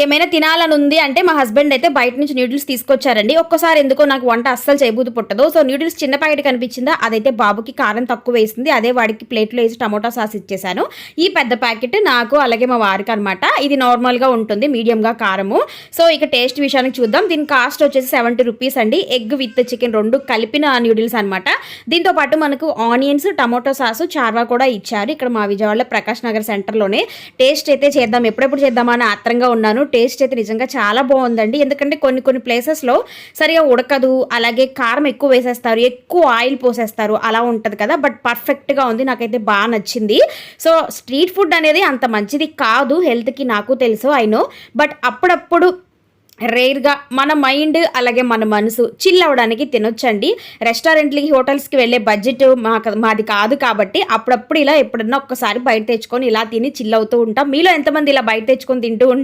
ఏమైనా తినాలని ఉంది అంటే మా హస్బెండ్ అయితే బయట నుంచి న్యూడిల్స్ తీసుకొచ్చారండి. ఒక్కసారి ఎందుకో నాకు వంట అస్సలు చేయబుద్ధి పుట్టదు. సో న్యూడిల్స్ చిన్న ప్యాకెట్ కనిపించిందా, అదైతే బాబుకి కారం తక్కువ వేసింది. అదే వాడికి ప్లేట్లో వేసి టమోటా సాస్ ఇచ్చేసాను. ఈ పెద్ద ప్యాకెట్ నాకు అలాగే మా వారికి అనమాట. ఇది నార్మల్గా ఉంటుంది, మీడియంగా కారము. సో ఇక టేస్ట్ విషయానికి చూద్దాం. దీని కాస్ట్ వచ్చేసి 70 రూపీస్ అండి. ఎగ్ విత్ చికెన్ రెండు కలిపిన న్యూడిల్స్ అనమాట. దీంతో పాటు మనకు ఆనియన్స్, టమోటో సాసు, చార్వా కూడా ఇచ్చారు. ఇక్కడ మా విజయవాడలో ప్రకాష్ నగర్ సెంటర్లోనే. టేస్ట్ అయితే చేద్దాం, ఎప్పుడెప్పుడు చేద్దామా అని ఆత్రంగా ఉన్నాను. టేస్ట్ అయితే నిజంగా చాలా బాగుందండి. ఎందుకంటే కొన్ని ప్లేసెస్లో సరిగా ఉడకదు, అలాగే కారం ఎక్కువ వేసేస్తారు, ఎక్కువ ఆయిల్ పోసేస్తారు, అలా ఉంటుంది కదా. బట్ పర్ఫెక్ట్గా ఉంది, నాకైతే బాగా నచ్చింది. సో స్ట్రీట్ ఫుడ్ అనేది అంత మంచిది కాదు హెల్త్కి, నాకు తెలుసు, ఐ నో. బట్ అప్పుడప్పుడు రేర్గా మన మైండ్ అలాగే మన మనసు చిల్ అవ్వడానికి తినొచ్చండి. రెస్టారెంట్లకి, హోటల్స్కి వెళ్ళే బడ్జెట్ మాది కాదు కాబట్టి అప్పుడప్పుడు ఇలా ఎప్పుడన్నా ఒక్కసారి బయట తెచ్చుకొని ఇలా తిని చిల్ అవుతూ ఉంటాం. మీలో ఎంతమంది ఇలా బయట తెచ్చుకొని తింటూ ఉంటారు?